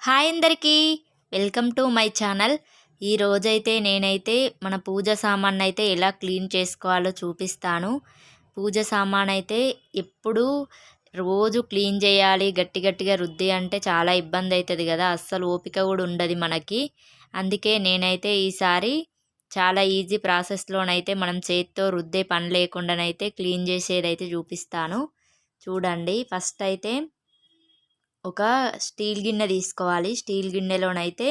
Hi అందరికీ, welcome to my channel. ఈరోజైతే నేనైతే మన పూజ సామాన్ అయితే ఎలా క్లీన్ చేసుకోవాలో చూపిస్తాను. పూజ సామాన్ అయితే ఎప్పుడు రోజు క్లీన్ చేయాలి, గట్టి గట్టిగా రుద్ది అంటే చాలా ఇబ్బంది అవుతుంది కదా, అస్సలు ఓపిక కూడా ఉండదు మనకి. అందుకే నేనైతే ఈసారి చాలా ఈజీ ప్రాసెస్లోనైతే మనం చేతితో రుద్దే పని లేకుండానైతే క్లీన్ చేసేదైతే చూపిస్తాను. చూడండి, ఫస్ట్ అయితే ఒక స్టీల్ గిన్నె తీసుకోవాలి. స్టీల్ గిన్నెలోనైతే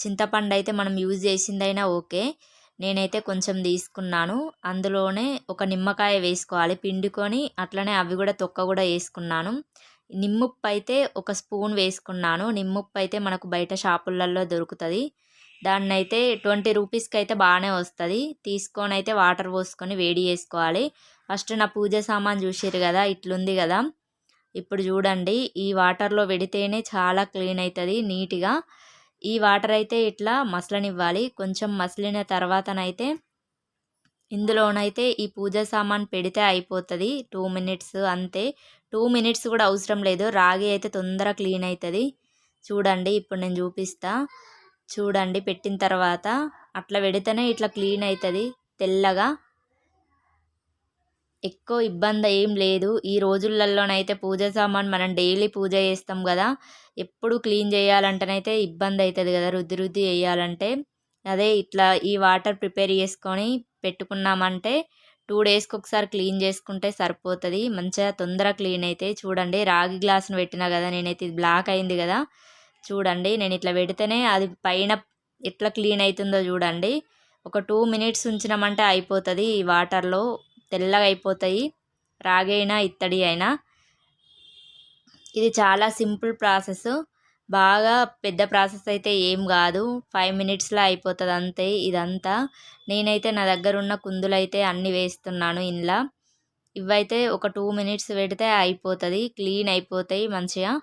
చింతపండు అయితే మనం యూజ్ చేసిందైనా ఓకే. నేనైతే కొంచెం తీసుకున్నాను. అందులోనే ఒక నిమ్మకాయ వేసుకోవాలి పిండుకొని, అట్లనే అవి కూడా తొక్క కూడా వేసుకున్నాను. నిమ్ముప్పు అయితే ఒక స్పూన్ వేసుకున్నాను. నిమ్ముప్పు అయితే మనకు బయట షాపులలో దొరుకుతుంది. దాన్ని అయితే 20 రూపీస్కి అయితే బాగానే వస్తుంది. తీసుకొని అయితే వాటర్ పోసుకొని వేడి చేసుకోవాలి. ఫస్ట్ నా పూజ సామాన్ చూసిర్రు కదా, ఇట్లుంది కదా. ఇప్పుడు చూడండి, ఈ వాటర్లో పెడితేనే చాలా క్లీన్ అవుతుంది నీట్గా. ఈ వాటర్ అయితే ఇట్లా మసలనివ్వాలి. కొంచెం మసిలిన తర్వాతనైతే ఇందులోనైతే ఈ పూజ సామాన్ పెడితే అయిపోతుంది. 2 మినిట్స్ అంతే. 2 మినిట్స్ కూడా అవసరం లేదు. రాగి అయితే తొందర క్లీన్ అవుతుంది. చూడండి, ఇప్పుడు నేను చూపిస్తా. చూడండి, పెట్టిన తర్వాత అట్లా పెడితేనే ఇట్లా క్లీన్ అవుతుంది తెల్లగా. ఎక్కువ ఇబ్బంది ఏం లేదు. ఈ రోజులలోనైతే పూజ సామాన్ మనం డైలీ పూజ చేస్తాం కదా, ఎప్పుడు క్లీన్ చేయాలంటేనైతే ఇబ్బంది అవుతుంది కదా, రుద్ది రుద్ది వేయాలంటే. అదే ఇట్లా ఈ వాటర్ ప్రిపేర్ చేసుకొని పెట్టుకున్నామంటే 2 డేస్కి ఒకసారి క్లీన్ చేసుకుంటే సరిపోతుంది. మంచిగా తొందర క్లీన్ అయితే. చూడండి, రాగి గ్లాసును పెట్టినా కదా నేనైతే, ఇది బ్లాక్ అయింది కదా. చూడండి, నేను ఇట్లా పెడితేనే అది పైన ఎట్లా క్లీన్ అవుతుందో చూడండి. ఒక 2 మినిట్స్ ఉంచినామంటే అయిపోతుంది. ఈ వాటర్లో తెల్లగా అయిపోతాయి, రాగి అయినా ఇత్తడి అయినా. ఇది చాలా సింపుల్ ప్రాసెస్, బాగా పెద్ద ప్రాసెస్ అయితే ఏం కాదు. 5 మినిట్స్లో అయిపోతుంది అంతే ఇదంతా. నేనైతే నా దగ్గర ఉన్న కుందులు అయితే అన్నీ వేస్తున్నాను ఇంట్లో. ఇవైతే ఒక 2 మినిట్స్ పెడితే అయిపోతుంది, క్లీన్ అయిపోతాయి మంచిగా.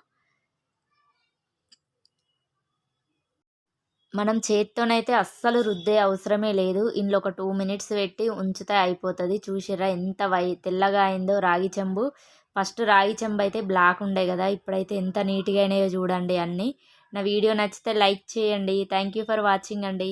మనం చేత్తోనైతే అస్సలు రుద్దే అవసరమే లేదు. ఇందులో ఒక 2 మినిట్స్ పెట్టి ఉంచితే అయిపోతుంది. చూసిర్రా ఎంత తెల్లగా అయిందో రాగి చెంబు. ఫస్ట్ రాగి చెంబు అయితే బ్లాక్ ఉండే కదా, ఇప్పుడైతే ఎంత నీట్గా అయినాయో చూడండి అన్నీ. నా వీడియో నచ్చితే లైక్ చేయండి. థ్యాంక్ యూ ఫర్ వాచింగ్ అండి.